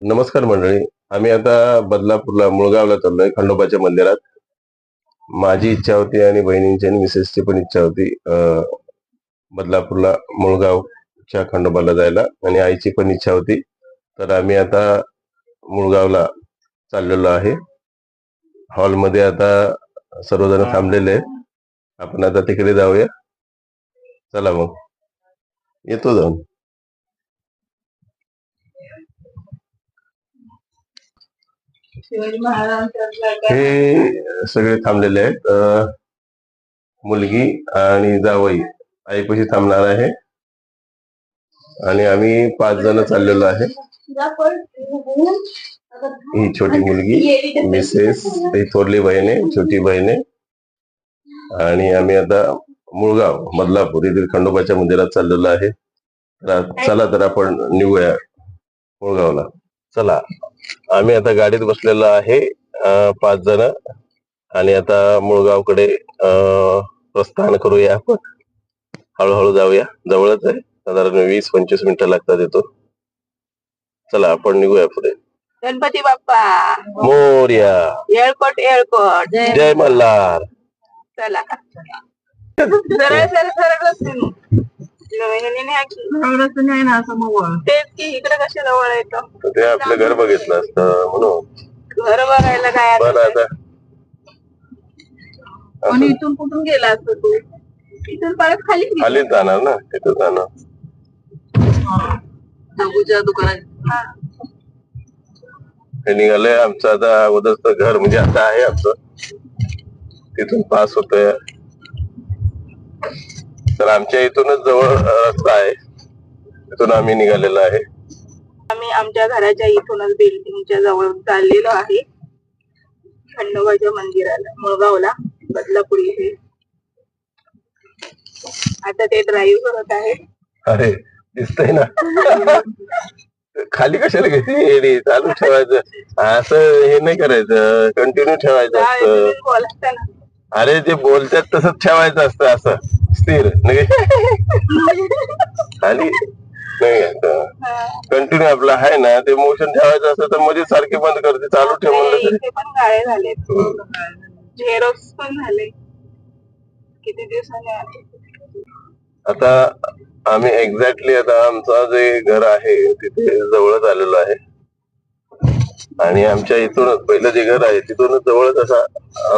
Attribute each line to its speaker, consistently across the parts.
Speaker 1: नमस्कार मंडळी. आम्ही आता बदलापूरला मुळगावला चाललोय खंडोबाच्या मंदिरात. माझी इच्छा होती आणि बहिणींची आणि मिसेसची पण इच्छा होती बदलापूरला मुळगावच्या खंडोबाला जायला, आणि आईची पण इच्छा होती. तर आम्ही आता मुळगावला चाललेलो आहे. हॉलमध्ये आता सर्वजण थांबलेले आहेत. आपण आता तिकडे जाऊया. चला मग, येतो जाऊन. हे सगळे थांबलेले आहेत. मुलगी आणि जावई आईपाशी थांबणार आहे, आणि आम्ही 5 जण चाललेलो आहे. ही छोटी मुलगी, मिसेस, ही थोरली बहीण आहे, छोटी बहीण आहे, आणि आम्ही आता मुळगाव बदलापूर येथील खंडोबाच्या मंदिरात चाललेलो आहे. चला तर आपण निघूया मुळगावला. चला, आम्ही आता गाडीत बसलेलो आहे 5 जण, आणि आता मुळगावकडे प्रस्थान करूया. आपण हळूहळू जाऊया. जवळच आहे, साधारण 20-25 मिनिटं लागतात येतो. चला आपण निघूया पुढे.
Speaker 2: गणपती बाप्पा
Speaker 1: मोरया.
Speaker 2: येळकोट येळकोट
Speaker 1: जय मल्हार.
Speaker 2: चला सरळ सरळ सरळ रस्त्याने आहे ना असं. मग तेच की इकडे कशाला वळायचं?
Speaker 1: ते आपलं घर बघितलं असतं म्हणून.
Speaker 2: घर बघायला काय
Speaker 1: बरं आता
Speaker 2: पण इथून कुठून गेला असतो तू? इथून परत खाली
Speaker 1: खालीच जाणार ना, तिथं जाणार.
Speaker 2: दगूच्या दुकानात
Speaker 1: हे निघालंय आमचं आता अगोदरच घर, म्हणजे आता आहे आमचं, तिथून पास होतोय. तर आमच्या इथूनच जवळ रस्ता आहे, तिथून आम्ही निघालेलो आहे.
Speaker 2: आम्ही आमच्या घराच्या इथूनच बिल्डिंगच्या जवळ चाललेलो आहे खंडोबाच्या मंदिराला, मुळगावला, बदलापूर इथे. आता ते ड्राईव्ह करत आहे.
Speaker 1: अरे दिसतंय ना. खाली कशाला घेते? चालू ठेवायचं, असं हे नाही करायचं, कंटिन्यू ठेवायचं असतं. अरे जे बोलतात तसंच ठेवायचं असतं, असं स्थिर नाही. खाली नाही, कंटिन्यू आपलं आहे ना ते मोशन ठेवायचं असतं, तर मध्ये सारखे बंद करते. चालू ठेव म्हणलं तरी
Speaker 2: पण गाळे झाले, झेरॉक्स पण झाले. किती दिवसांनी
Speaker 1: आता आम्ही एक्झॅक्टली आता आमचं जे घर आहे तिथे जवळच आलेलो आहे, आणि आमच्या इथूनच पहिलं जे घर आहे तिथूनच जवळच असा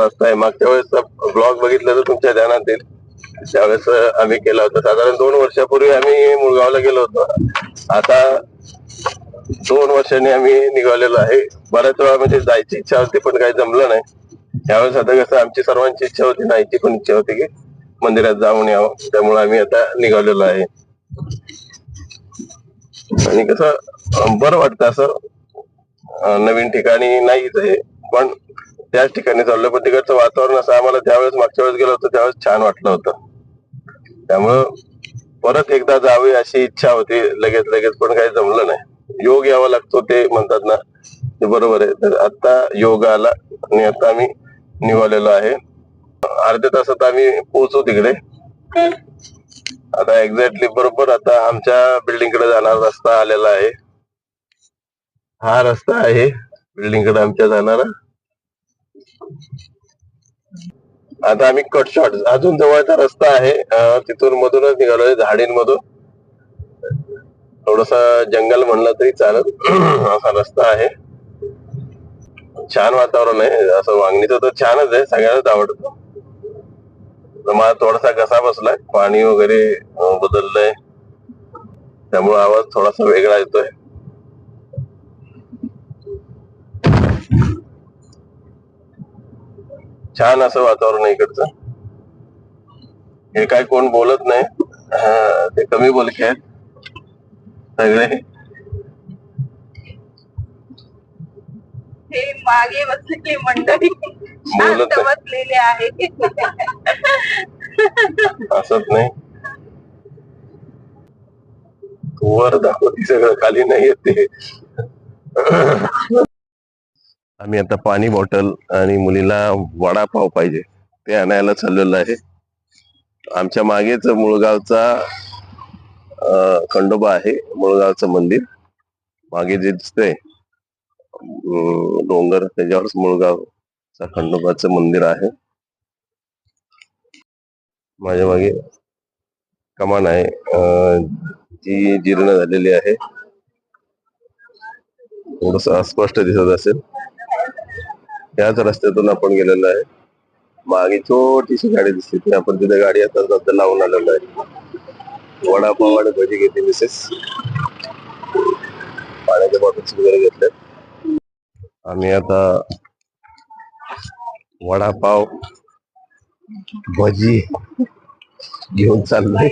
Speaker 1: रस्ता आहे. मागच्या वेळेस ब्लॉग बघितलं तर तुमच्या ध्यानात येईल, त्यावेळेस आम्ही केला होता. साधारण 2 वर्षापूर्वी आम्ही मुळगावला गेलो होतो. आता 2 वर्षांनी आम्ही निघालेलो आहे. बऱ्याच वेळा म्हणजे जायची इच्छा होती, पण काही जमलं नाही. त्यावेळेस आता कसं आमची सर्वांची इच्छा होती, नाहीची पण इच्छा होती की मंदिरात जाऊन यावं, त्यामुळे आम्ही आता निघालेलो आहे. आणि कसं बरं वाटतं असं, नवीन ठिकाणी नाहीच आहे पण त्याच ठिकाणी चाललं, पण तिकडचं वातावरण असं आम्हाला त्यावेळेस मागच्या वेळेस गेलो होतो त्यावेळेस छान वाटलं होतं. त्यामुळं परत एकदा जावे अशी इच्छा होती लगेच, पण काही जमलं नाही. योग यावा लागतो ते म्हणतात ना, ते बरोबर आहे. तर आता योग आला आणि आता आम्ही निघालेलो आहे. अर्ध्या तासात आम्ही पोहोचू तिकडे. आता एक्झॅक्टली बरोबर आता आमच्या बिल्डिंग कडे जाणार रस्ता आलेला आहे. हा रस्ता आहे बिल्डिंग कडे आमच्या जाणारा. आता आम्ही कट शॉट, अजून जवळचा रस्ता आहे तिथून मधूनच निघालोय, झाडींमधून. थोडस जंगल म्हणलं तरी चालत असा रस्ता आहे. छान वातावरण आहे, असं वांगणीचं तर छानच आहे, सगळ्यांनाच आवडतं. मला थोडासा घसा बसलाय, पाणी वगैरे बदललंय, त्यामुळे आवाज थोडासा वेगळा येतोय. छान असं वातावरण आहे इकडचं. हे काय कोण बोलत नाही, ते कमी बोलके आहेत सगळे.
Speaker 2: हे मागे बसलेली मंडळी शांत बसलेले आहे.
Speaker 1: असत नाही, वर दाखवते सगळं, खाली नाही येते. आम्ही आता पाणी बॉटल आणि मुलीला वडापाव पाहिजे ते आणायला चाललेलो आहे. आमच्या मागेच मुळगावचा खंडोबा आहे, मुळगावचं मंदिर मागे जे दिसतंय डोंगर त्याच्यावरच मुळगाव खंडोबाचं मंदिर आहे. माझ्या मागे कमान आहे, जी जीर्ण झालेली आहे. थोडस अस्पष्ट दिसत असेल. त्याच रस्त्यातून आपण गेलेलो आहे. मागे छोटीशी गाडी दिसते, ती आपण तिथे गाडी आता सध्या लावून आलेलो आहे. वडापाव आणि भजी घेते मिसेस. पाण्याच्या बॉटल्स वगैरे घेतल्यात. आम्ही आता वडापाव भजी घेऊन चाललोय.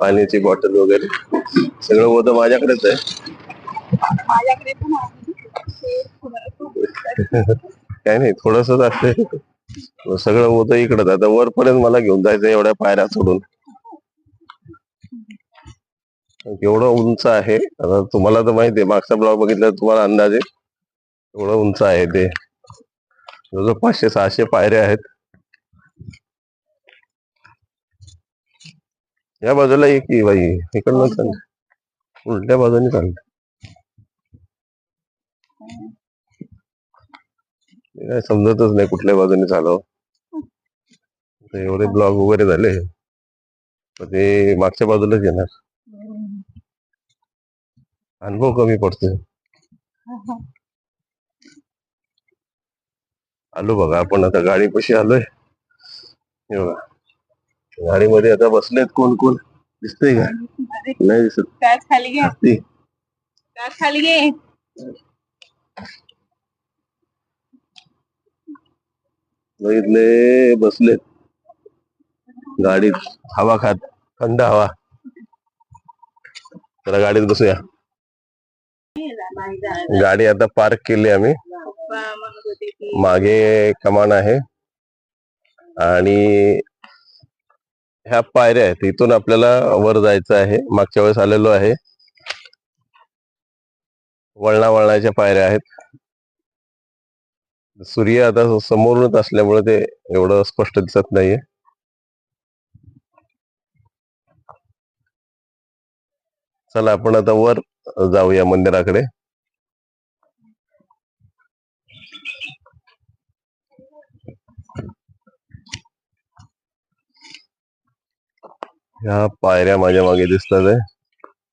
Speaker 1: पाण्याची बॉटल वगैरे सगळं होतं माझ्याकडेच आहे.
Speaker 2: माझ्याकडे पण आहे.
Speaker 1: काय नाही, थोडस असते. सगळं होतं इकडं. आता वरपर्यंत मला घेऊन जायचं एवढ्या पायऱ्या सोडून. एवढं उंच आहे. आता तुम्हाला तर माहिती आहे, मागचा ब्लॉग बघितला तुम्हाला अंदाजे एवढं उंच आहे ते. जवळजवळ 500-600 पायऱ्या आहेत. या बाजूला एक की बाई, इकडनं चाल, उलट्या बाजूने चाल. काय समजतच नाही कुठल्या बाजूने चालव. एवढे ब्लॉग वगैरे झाले तर ते मागच्या बाजूलाच येणार. अनुभव कमी पडतोय. आलो बघा आपण आता गाडीपाशी आलोय. हे बघा, गाडीमध्ये आता बसलेत कोण कोण दिसतंय का? नाही दिसत.
Speaker 2: खाली घे, खाली घे.
Speaker 1: बघितले, बसलेत गाडीत हवा खात, थंड हवा. त्याला गाडीत बसूया. गाडी आता पार्क केली आम्ही. मागे कमान आहे आणि ह्या पायऱ्या आहेत. इथून आपल्याला वर जायचं आहे. मागच्या वेळेस आलेलो आहे. वळणाच्या पायऱ्या आहेत. सूर्य आता समोरूनच असल्यामुळे ते एवढं स्पष्ट दिसत नाहीये. चला आपण आता वर जाऊया मंदिराकडे. ह्या पायऱ्या माझ्या मागे दिसतात आहे.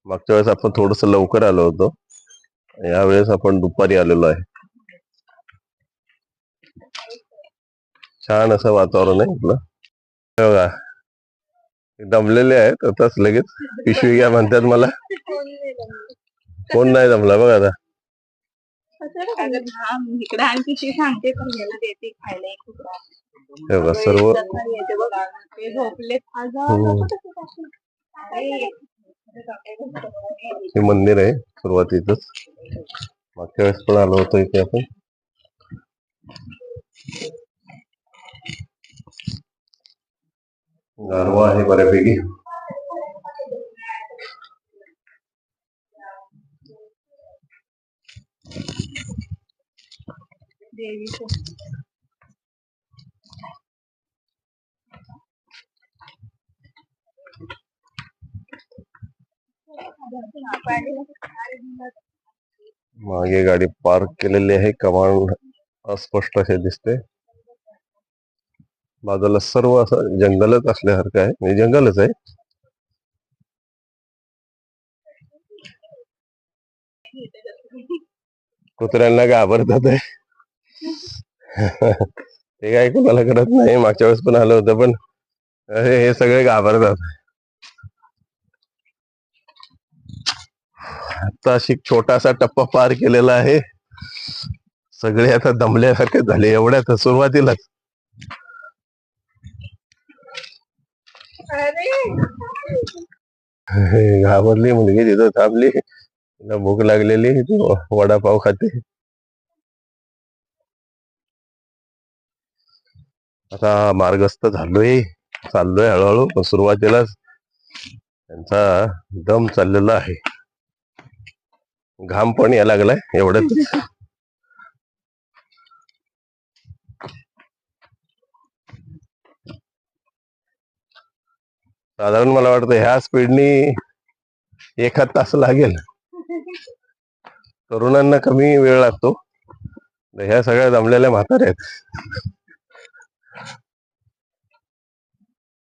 Speaker 1: मागच्या वेळेस आपण थोडस लवकर आलो होतो, यावेळेस आपण दुपारी आलेलो आहे. छान असं वातावरण आहे आपलं. बघा, दमलेले आहेत आताच, लगेच पिशवी घ्या म्हणतात मला. कोण नाही दमला बघा आता.
Speaker 2: इकडे आणि पिशवी सांगते पण याला देते खायला एक तुकडा.
Speaker 1: बघा सर्व हे मंदिर आहे सुरुवातीतच. मागच्या वेळेस पण आलो होतो इथे आपण. गारवा आहे बऱ्यापैकी. मागे गाडी पार्क केलेली आहे. कमान अस्पष्ट असे दिसते. बाजूला सर्व असं जंगलच असल्यासारखं आहे, म्हणजे जंगलच आहे. कुत्र्यांना घाबरतात आहे. ते काय कोणाला कळत नाही. मागच्या वेळेस पण आलं होतं, पण हे सगळे घाबरतात. आता अशी छोटासा टप्पा पार केलेला आहे. सगळे आता दमल्यासारखे झाले एवढ्यात सुरुवातीलाच. घाबरली मुलगी, तिथं थांबली. तिला भूक लागलेली, वडापाव खाते. आता मार्गस्थ झालोय, चाललोय हळूहळू. पण सुरुवातीलाच त्यांचा दम चाललेला आहे. घाम पण यायला लागलाय एवढ्यात. साधारण मला वाटतं ह्या स्पीडनी 1 तास लागेल तरुणांना कमी वेळ लागतो. ह्या सगळ्या दमलेल्या म्हाताऱ्या आहेत.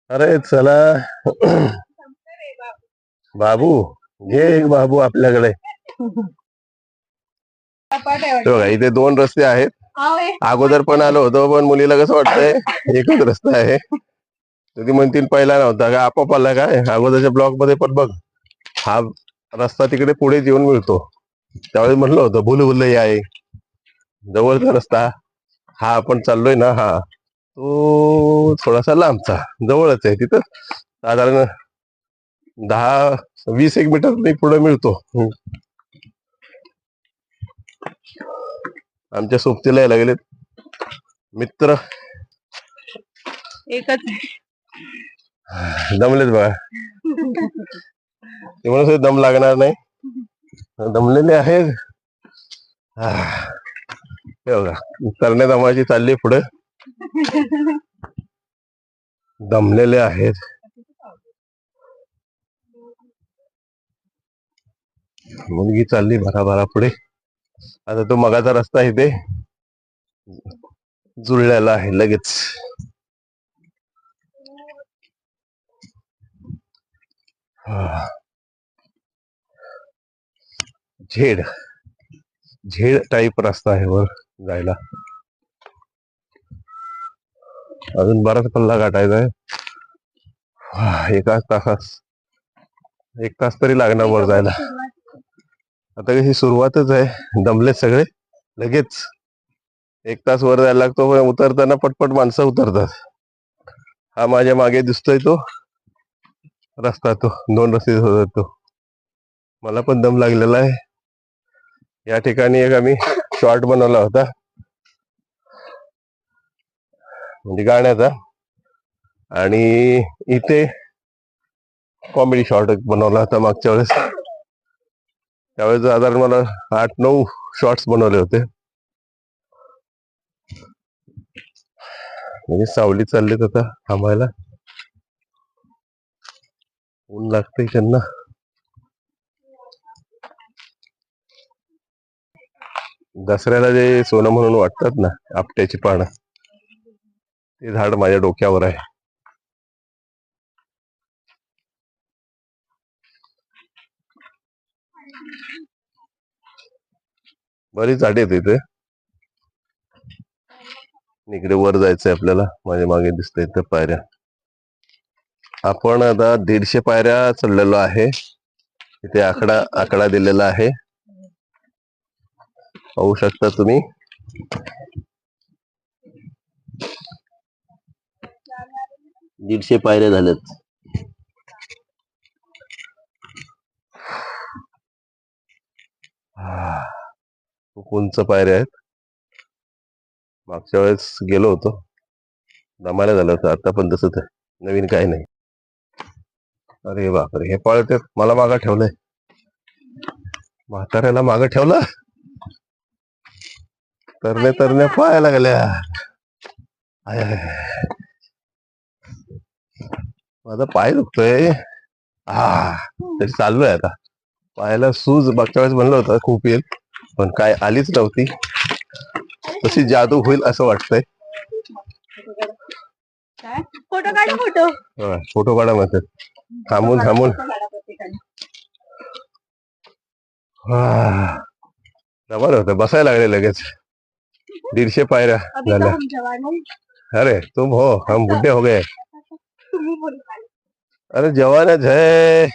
Speaker 1: अरे चला बाबू, घे एक बाबू आपल्याकडे. बघा इथे 2 रस्ते आहेत. अगोदर पण आलो होतो, पण मुलीला कसं वाटतंय एकच रस्ता आहे. तर ती म्हणतील पहिला नव्हता का, आपोआप आला काय. अगोदरच्या ब्लॉक मध्ये पण बघ, हा रस्ता तिकडे पुढे येऊन मिळतो. त्यावेळेस म्हणलं होतं भुलभुलैया आहे, जवळचा रस्ता. हा आपण चाललोय ना, हा तो थोडासा लांबचा. जवळच आहे, तिथं साधारण 10-20 एक मीटर पुढे मिळतो. आमच्या सोबतीला यायला गेलेत मित्र,
Speaker 2: एकच
Speaker 1: दमलेत बघा. ते म्हणून दम लागणार नाही, दमलेले आहेत. हे बघा करण्या दमाची चालली पुढे, दमलेले आहेत. मुलगी चालली भराभरा पुढे. आता तो मगाचा रस्ता इथे जुळलेला आहे लगेच. झेड झेड टाईप रस्ता आहे वर जायला. अजून बराच पल्ला गाठायचा आहे. 1 तास तरी लागणार वर जायला. आता ही सुरुवातच आहे, दमले सगळे. लगेच 1 तास वर जायला लागतो, पण उतरताना पटपट माणसं उतरतात. हा माझ्या मागे दिसतोय तो रस्ता, तो 2 रस्ते होतो. मला पण दम लागलेला आहे. या ठिकाणी एक आम्ही शॉर्ट बनवला होता, म्हणजे गाण्याचा. आणि इथे कॉमेडी शॉर्ट बनवला होता मागच्या वेळेस. त्यावेळेस साधारण मला 8-9 शॉर्ट्स बनवले होते. म्हणजे सावली चाललीत आता थांबायला, ऊन लागतंय त्यांना. दसऱ्याला जे सोनं म्हणून वाटतात ना, आपट्याची पानं, ते झाड माझ्या डोक्यावर आहे. बरीच झाडे आहेत इथे. इकडे वर जायचंय आपल्याला. माझ्या मागे दिसतंय इथं पायऱ्या. आपण आता 150 पायऱ्या चढलेलो आहे. इथे आकडा दिलेला आहे, पाहू शकता तुम्ही. 150 पायऱ्या झाल्यात. खूप उंच पायऱ्या आहेत. मागच्या वेळेस गेलो होतो, दमाला झालं होतं. आता पण तसंच आहे, नवीन काही नाही. अरे बापरे, हे पळतात. मला मागं ठेवलंय, म्हाताऱ्याला मागं ठेवलं. तरण्या पाहायला लागल्या. माझा पाय दुखतोय. तरी चाललोय आता. पायाला सूज मागच्या वेळेस म्हणलं होतं खूप येईल, पण काय आलीच नव्हती. तशी जादू होईल असं वाटतंय. फोटो काढा म्हणतात, थांबून. जबर होतं, बसायला लागले लगेच. 150 पायऱ्या झाल्या. अरे तुम हो, हम बुड्ढे हो गए. अरे जवानच है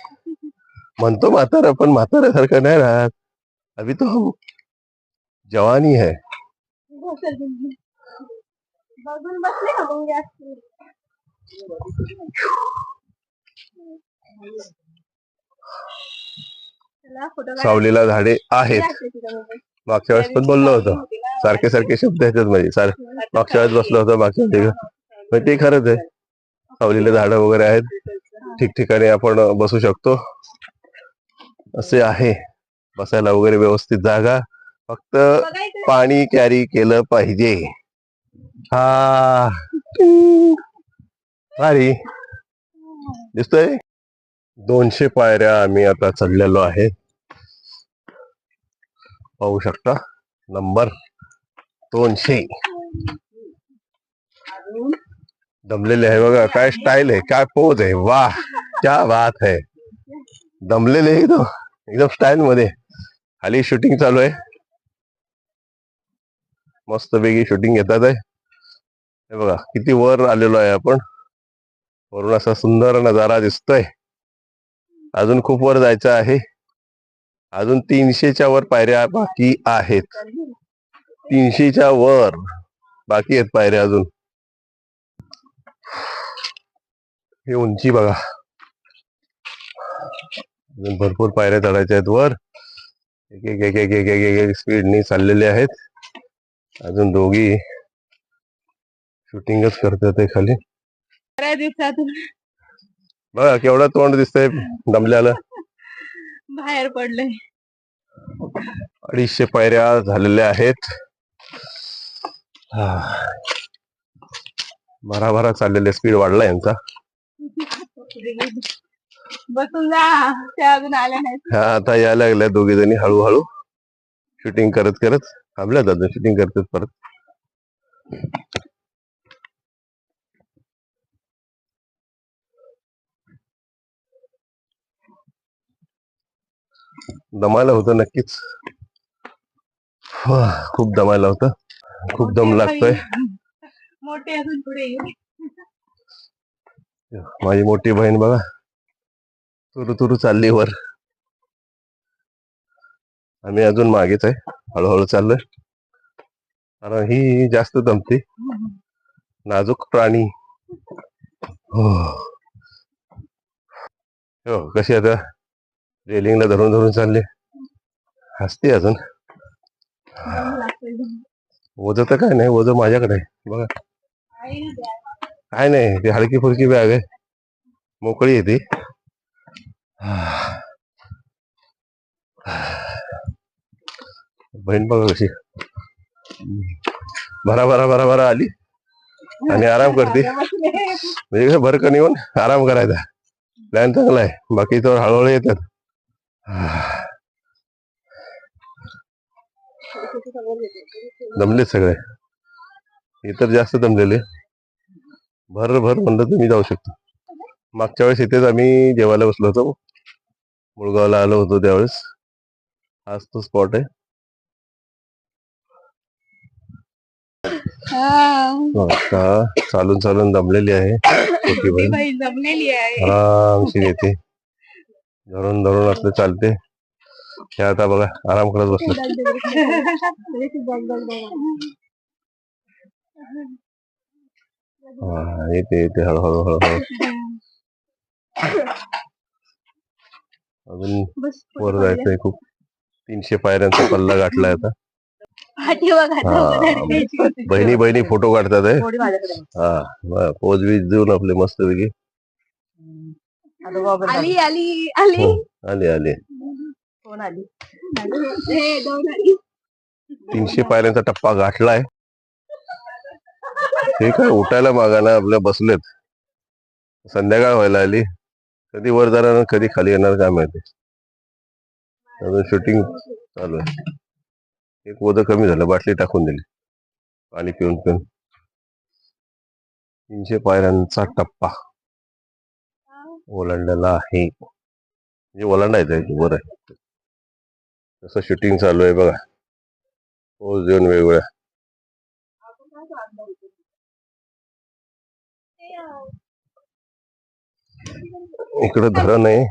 Speaker 1: म्हणतो म्हातारा, पण म्हाताऱ्यासारखं नाही राहत. अभी तो हम जवानी है. सावलीला झाडे आहेत. मागच्या वेळेस पण बोललो होतो, सारखे शब्द येतात म्हणजे. मागच्या वेळेस बसलो होतो मागच्या, ते खरंच आहे. सावलीला झाडं वगैरे आहेत, ठिकठिकाणी आपण बसू शकतो. असे आहे बसायला वगैरे व्यवस्थित जागा. फक्त पाणी कॅरी केलं पाहिजे. हा भारी दिसतोय. 200 पायऱ्या आम्ही आता चढलेलो आहे. पाहू शकता नंबर 200 दमलेले आहे बघा. काय स्टाईल आहे, काय पोज आहे, वाह क्या बात है. दमलेले एकदम एकदम स्टाईल मध्ये. खाली शूटिंग चालू आहे, मस्त पैकी शूटिंग घेतात आहे. हे बघा किती वर आलेलो आहे आपण. वरून असा सुंदर नजारा दिसतोय. अजून खूप वर जायचं आहे. अजून 300च्या वर पायऱ्या बाकी आहेत. 300च्या वर बाकी आहेत पायऱ्या अजून. हे उंची बघा, अजून भरपूर पायऱ्या चढायच्या आहेत वर. एक एक एक एक एक एक एक स्पीडनी चाललेले आहेत. अजून दोघी शूटिंगच करतात ते खाली.
Speaker 2: बऱ्याच दिवसातून
Speaker 1: बघा केवढं तोंड दिसतंय दमल्याला.
Speaker 2: बाहेर पडलंय.
Speaker 1: 250 पायऱ्या झालेल्या आहेत. भराभरा चाललेले, स्पीड वाढला यांचा.
Speaker 2: बसून जा, त्या अजून आल्या नाहीत.
Speaker 1: हा आता यायला लागल्या दोघी जणी हळूहळू. शूटिंग करत करत थांबल्यात, अजून शूटिंग करतात परत. दमायला होतं नक्कीच, खूप दमायला होतं, खूप दम लागतोय.
Speaker 2: मोठे अजून पुढे.
Speaker 1: माझी मोठी बहीण बघा तुरु तुरु चालली वर. आम्ही अजून मागेच आहे, हळूहळू चाललोय. कारण ही जास्त दमते, नाजूक प्राणी. हो कशी आता रेलिंगला धरून धरून चालले. हसते अजून. वज तर काय नाही, वज माझ्याकडे आहे बघा. काय नाही, ती हलकी फुलकी बॅग आहे, मोकळी आहे ती. बहीण बघा कशी भरा भरा भरा भरा आली आणि आराम करते. म्हणजे भरकन येऊन आराम करायचा प्लॅन चांगला आहे. बाकी तर हळूहळू येतात. दमले सगळे, इतर जास्त दमलेले. भर भर म्हणलं तर मी जाऊ शकतो. मागच्या वेळेस इथेच आम्ही जेवायला बसलो होतो, मुळगावला आलो होतो त्यावेळेस. हाच तो स्पॉट आहे. आता चालून चालून दमलेली आहे छोटी बहीण.
Speaker 2: जमलेली आहे.
Speaker 1: आरामशीर येते, धरून धरून असलं चालते. हे आता बघा आराम करत बसलं. येते येते हळूहळू हळूहळू. अजून वर जायचंय खूप. 300 पायऱ्यांचा पल्ला गाठलाय आता. बहिणी बहिणी फोटो काढतात आहे. हा पोज बीज देऊन आपले मस्त पैकी.
Speaker 2: आली आली आली
Speaker 1: आले आले.
Speaker 2: कोण आली?
Speaker 1: 300 पायऱ्यांचा टप्पा गाठलाय. ते काय उठायला मागाना आपल्या बसलेत. संध्याकाळ व्हायला आली, कधी वर जाणार कधी खाली येणार काय माहिती. अजून शूटिंग चालू आहे. एक वजन कमी झालं, बाटली टाकून दिली पाणी पिऊन पिऊन. 300 पायऱ्यांचा टप्पा ओलांडलेला आहे. म्हणजे ओलांडायचं वर आहे. तसं शूटिंग चालू आहे बघा. पोज देऊन वेगवेगळ्या. इकडे धरण आहे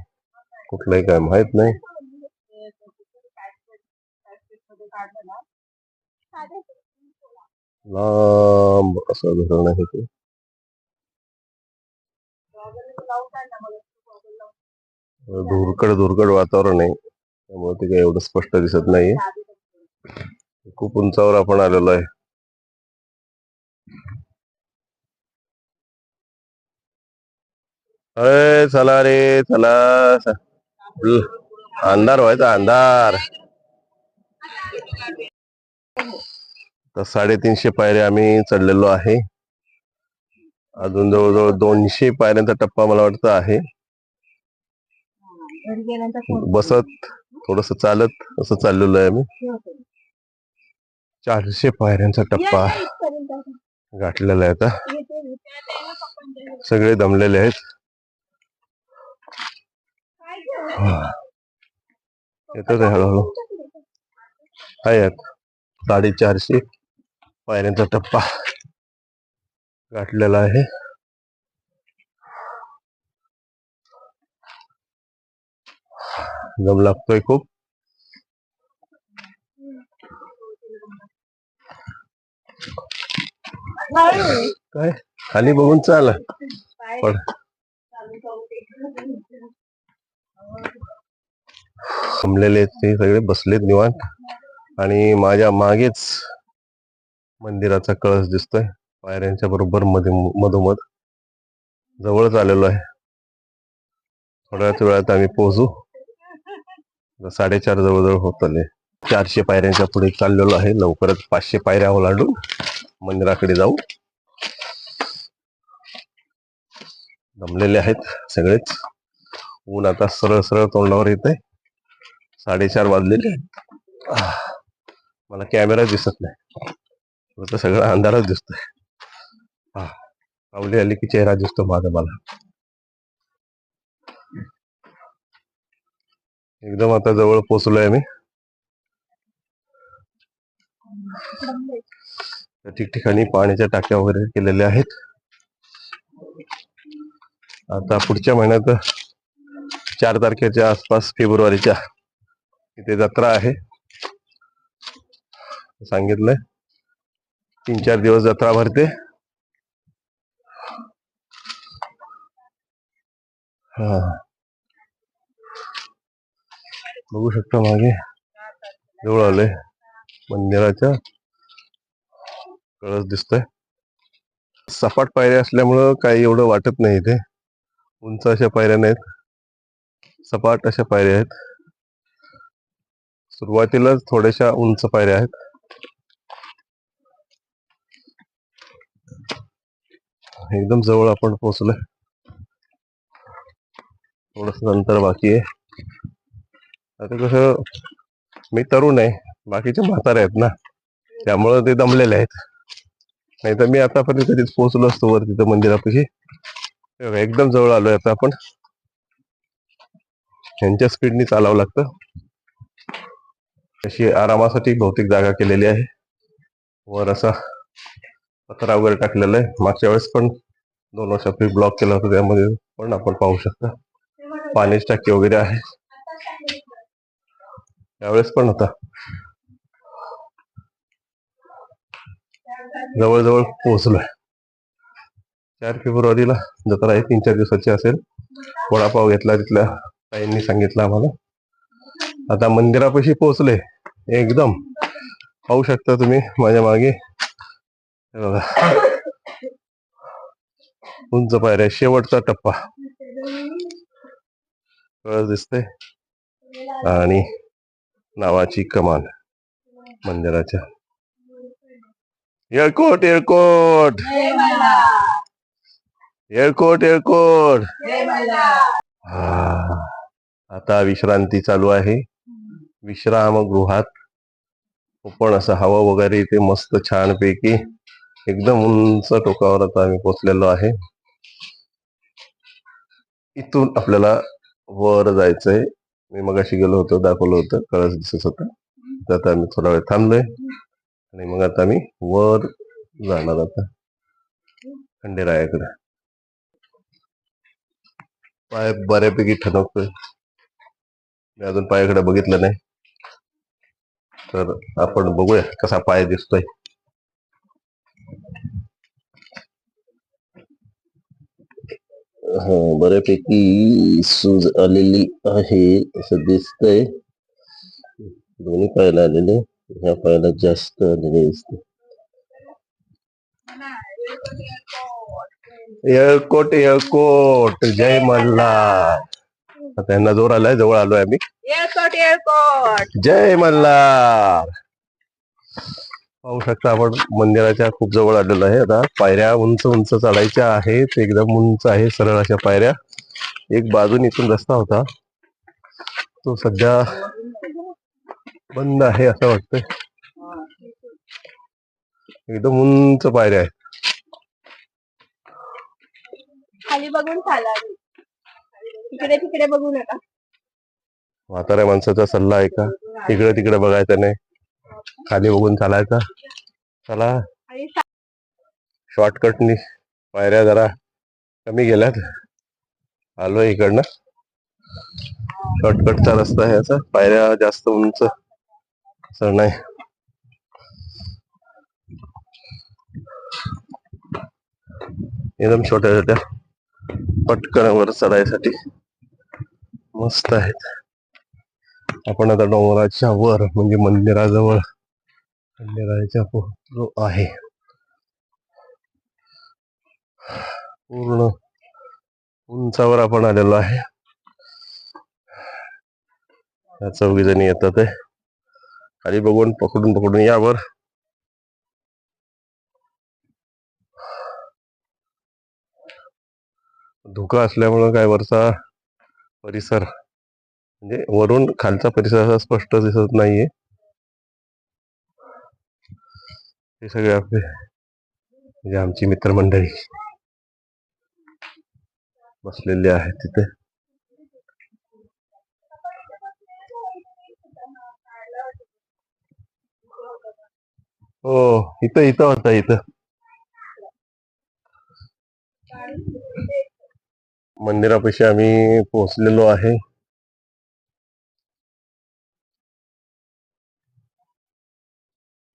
Speaker 1: कुठलंही काय माहित नाही. लांब असं धरण आहे ते. धुरकड वातावरण आहे, त्यामुळे ते काही एवढं स्पष्ट दिसत नाही. खूप उंचावर आपण आलेलो आहे. अरे चला रे चला, अंधार व्हायचा अंधार. तर 350 पायऱ्या आम्ही चढलेलो आहे. अजून जवळजवळ 200 पायऱ्यांचा टप्पा मला वाटतं आहे. बसत थोडस चालत असं चाललेलो आहे आम्ही. 400 पायऱ्यांचा टप्पा गाठलेला आहे आता. सगळे दमलेले आहेत. येतच आहे हळूहळू. आहेत 450 पायऱ्यांचा टप्पा गाठलेला आहे. दम लागतोय खूप. काय खाली बघून चाल. पण थांबलेले ते सगळे बसलेत निवांत. आणि माझ्या मागेच मंदिराचा कळस दिसतोय. पायऱ्यांच्या बरोबर मध्ये मधोमध जवळच आलेलो आहे. थोड्याच वेळात आम्ही पोहोचू. 4:30 जवळजवळ होत आले. 400 पायऱ्यांच्या पुढे चाललेलो आहे. लवकरच 500 पायऱ्या ओलांडून मंदिराकडे जाऊ. दमलेले आहेत सगळेच. ऊन आता सरळ सरळ तोंडावर येत आहे. 4:30 वाजलेले. मला कॅमेरा दिसत नाही, तर सगळं अंधारच दिसतोय. सावली आली की चेहरा दिसतो माझा मला. एकदम आता जवळ पोहोचलोय आम्ही. ठिकठिकाणी पाण्याच्या टाक्या वगैरे केलेल्या आहेत. आता पुढच्या महिन्यात 4 तारखेच्या आसपास फेब्रुवारीच्या इथे जत्रा आहे सांगितलंय. 3-4 दिवस जत्रा भरते. बघू शकता मागे जवळ आले मंदिराच्या. कळस दिसतोय. सपाट पायऱ्या असल्यामुळं काही एवढं वाटत नाही. इथे उंच अशा पायऱ्या नाहीत, सपाट अशा पायऱ्या आहेत. सुरुवातीलाच थोड्याशा उंच पायऱ्या आहेत. एकदम जवळ आपण पोहोचलोय. थोडस अंतर बाकी आहे. आता कसं मी तरुण आहे, बाकीचे म्हातारे आहेत ना, त्यामुळं ते दमलेले आहेत. नाही तर मी आतापर्यंत कधीच पोहोचलो असतो वर तिथं मंदिरापाशी. एकदम जवळ आलोय आता आपण. ह्यांच्या स्पीडनी चालावं लागतं. अशी आरामासाठी बहुतेक जागा केलेली आहे. वर असा पत्रा वगैरे टाकलेला आहे. मागच्या वेळेस पण 2 वर्षापूर्वी ब्लॉक केला होता, त्यामध्ये पण आपण पाहू शकता पाण्याची टाकी वगैरे आहे. त्यावेळेस पण होता. जवळजवळ पोहोचलोय. 4 फेब्रुवारीला जत्रा आहे. 3-4 दिवसाची असेल. वडापाव घेतला तिथल्या ताईंनी सांगितलं आम्हाला. आता मंदिरापाशी पोहोचले. एकदम पाहू शकता तुम्ही माझ्या मागे. बघा उंच पायऱ्या. शेवटचा टप्पा कळस दिसते आणि नावाची कमान मंदिराच्या. येळकोट येळकोट येळकोट येळकोट. आता विश्रांती चालू आहे. विश्रामगृहात पण असं हवा वगैरे इथे मस्त छान पैकी एकदम उंच टोकावर आता आम्ही पोहोचलेलो आहे. इथून आपल्याला वर जायचंय. मी मगाशी गेलो होतो, दाखवलं होतं, कळस दिसत होता. आता आम्ही थोडा वेळ थांबलोय आणि मग आता आम्ही वर जाणार आता खंडेरायाकडे. पाय बऱ्यापैकी ठणकतोय. मी अजून पायाकडे बघितलं नाही, तर आपण बघूया कसा पाय दिसतोय. बऱ्यापैकी सूज आलेली आहे असं दिसतंय. दोन्ही पायाला आलेले, ह्या पायाला जास्त आलेले दिसते. येळकोट येळकोट जय मल्हार. आता यांना जोर आलाय. जवळ आलोय आम्ही.
Speaker 2: येळकोट येळकोट
Speaker 1: जय मल्हार. पाहू शकता आपण मंदिराच्या खूप जवळ आलेलो आहे. आता पायऱ्या उंच उंच चढायच्या आहेत. एकदम उंच आहे सरळ अशा पायऱ्या. एक बाजून इथून रस्ता होता, तो सध्या बंद आहे असं वाटतंय. एकदम उंच पायऱ्या आहेत.
Speaker 2: खाली बघून चाला, इकडे तिकडे बघू नका.
Speaker 1: म्हाताऱ्या माणसाचा सल्ला ऐका, इकडे तिकडे बघायचं नाही, खाली बघून चालायचा. चला, शॉर्टकटनी पायऱ्या जरा कमी गेल्यात. आलोय इकडनं, शॉर्टकटचा रस्ता आहे असा, पायऱ्या जास्त उंच असं नाही. एकदम छोट्या छोट्या पटकन वर चढायसाठी मस्त आहेत. आपण आता डोंगराच्या वर म्हणजे मंदिराजवळ खंडेरायाच्या पोहोचलो आहे. पूर्ण उंचावर आपण आलेलो आहे. या चौघी जणी येतात आहे खाली बघून पकडून पकडून यावर. धोका असल्यामुळं काय वरचा परिसर म्हणजे वरून खालचा परिसर असा स्पष्ट दिसत नाहीये. हे सगळे आपले म्हणजे आमची मित्रमंडळी बसलेले आहेत तिथे. हो, इथं इथं होता इथं मंदिरापाशी आम्ही पोहोचलेलो आहे.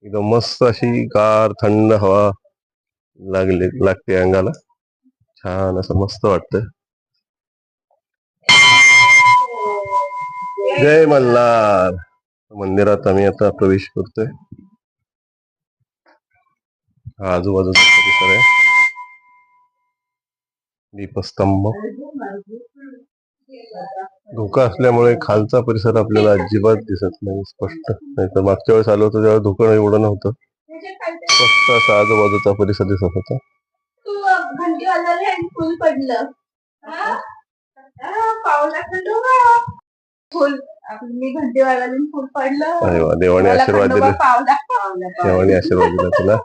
Speaker 1: एकदम मस्त अशी गार थंड हवा लागते अंगाला. छान असं मस्त वाटतं. जय मल्हार. मंदिरात आम्ही आता प्रवेश करतोय. हा आजूबाजूचा परिसर आहे. दीपस्तंभ. धोका असल्यामुळे खालचा परिसर आपल्याला अजिबात दिसत नाही स्पष्ट. नाही तर मागच्या वेळेस आलो होतो तेव्हा धोका एवढं नव्हतं. स्पष्ट असा आजूबाजूचा परिसर दिसत होता.
Speaker 2: घंटी वाजवली आणि फुल पडलं. फुल मी घंटी वाजवली फुल पडलं.
Speaker 1: अरे वा, देवाने आशीर्वाद दिले. देवाने आशीर्वाद दिला तुला.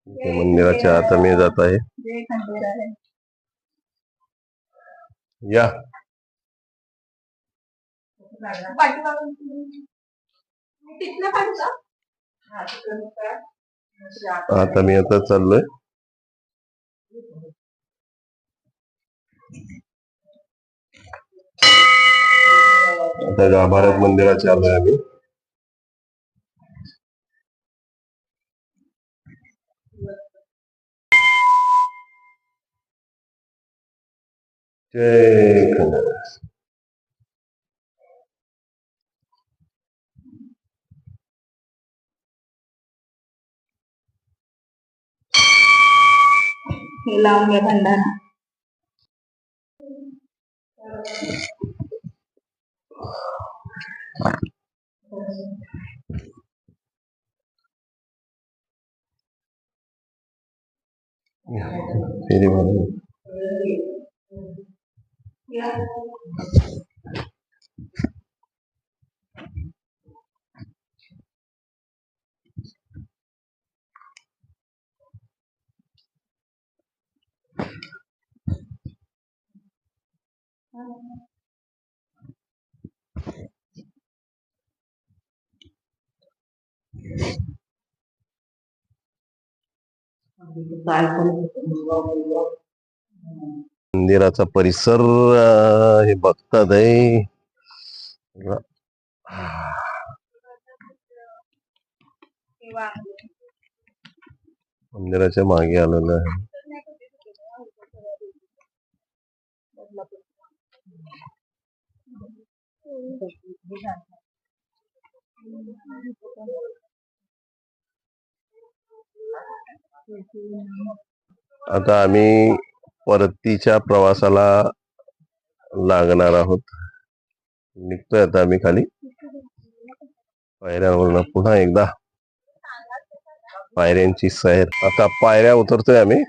Speaker 1: मंदिराच्या आत मी जात आहे. या आता मी आता चाललोय. आता गाभाऱ्यात मंदिराचे आलोय आम्ही. जय खंडेराय.
Speaker 2: हे लावून घ्या भंडारा.
Speaker 1: फेरी मारून मंदिराचा परिसर हे बघतात आहे. मंदिराच्या मागे आलेलं आहे. आता आम्ही परतीच्या प्रवासाला लागणार आहोत. निघतोय आता आम्ही खाली पायऱ्यावरून पुन्हा एकदा पायऱ्यांची सैर. आता पायऱ्या उतरतोय आम्ही.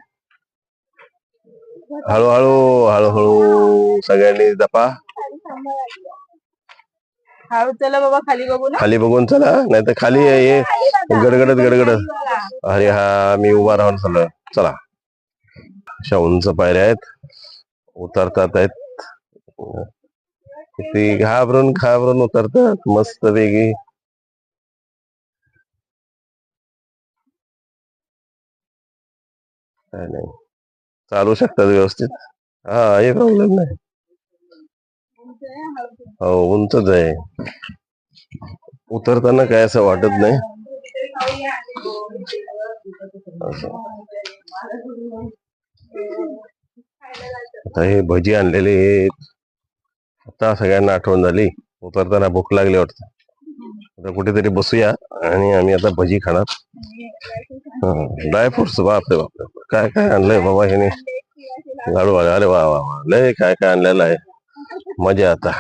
Speaker 1: हळूहळू हळूहळू सगळ्यांनी जपा.
Speaker 2: हा चला बाबा खाली बघू ना.
Speaker 1: खाली बघून चला, नाही तर खाली ये गडगडत गडगडत. अरे हा मी उभा राहून चाललो. चला, अशा उंच पायऱ्या आहेत, उतरतात आहेत. किती घाबरून घाबरून उतरतात मस्त वेगळी. काय नाही, चालू शकतात व्यवस्थित. हा हे प्रॉब्लेम नाही. हो उंचच आहे, उतरताना काय असं वाटत नाही. असं. आता हे भजी आणलेले आहेत. आता सगळ्यांना आठवण झाली, उतरताना भूक लागली वाटतं. आता कुठेतरी बसूया आणि आम्ही आता भजी खाणार. ड्रायफ्रुट्स, बापरे बापरे, काय काय आणलंय बाबा ह्याने. लाडू आले, अरे वा वा वा, लय काय काय आणलेलं आहे. मजा. आता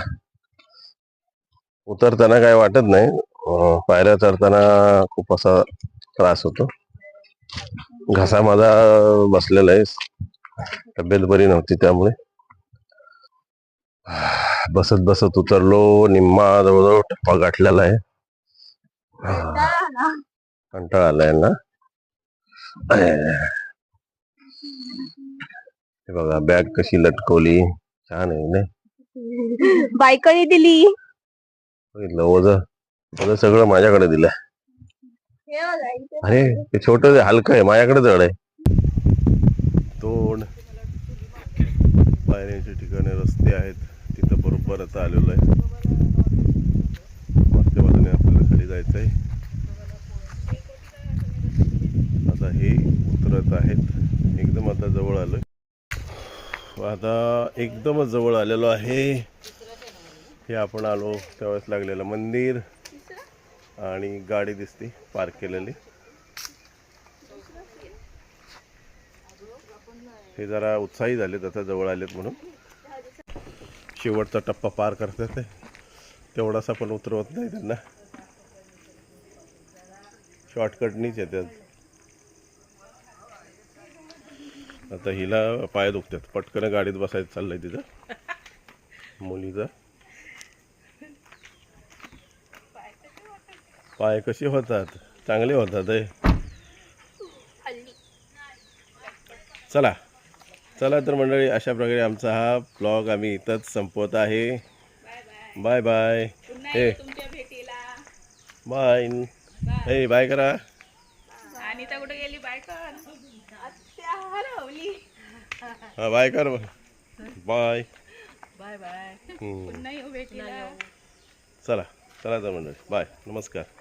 Speaker 1: उतरताना काय वाटत नाही, पायऱ्या चढताना खूप असा त्रास होतो. घसा माझा बसलेला आहे, तब्येत बरी नव्हती त्यामुळे. बसत बसत उतरलो, निम्मा जवळजवळ टप्पा गाठलेला आहे. कंटाळा आलाय ना. हे बघा बॅग कशी लटकवली, छान आहे ना.
Speaker 2: बायकोनी दिली.
Speaker 1: बघितलं, ओझं सगळं माझ्याकडे दिलंय. अरे ते छोट हलकं आहे, माझ्याकडे जड आहे. दोन पायऱ्यांच्या ठिकाणी रस्ते आहेत, तिथं बरोबर आता आलेलो आहे. मागच्या बाजूने आपल्याला खाली जायचं आहे. आता हे उतरत आहेत, एकदम आता जवळ आलोय. आता एकदमच जवळ आलेलो आहे. हे आपण आलो त्यावेळेस लागलेलं मंदिर आणि गाडी दिसते पार्क केलेली. हे जरा उत्साही झालेत आता जवळ आलेत म्हणून. शेवटचा टप्पा पार करतात, तेवढासा पण उतरवत नाही त्यांना. शॉर्टकटनीच येतात. आता हिला पाय दुखतात, पटकन गाडीत बसायचं चाललंय तिथं मुलीचं. पाय कसे होतात, चांगले होतात. चला चला तर मंडळी, अशा प्रकारे आमचा हा ब्लॉग आम्ही इथंच संपवत आहे. Bye bye. हे बाय, हे बाय करा.
Speaker 2: अनिता कुठे गेली? बाय कर. हरवली.
Speaker 1: हा बाय कर. Bye
Speaker 2: bye bye. पुन्हा येऊ भेटीला.
Speaker 1: चला चला तर मंडळी, बाय, नमस्कार.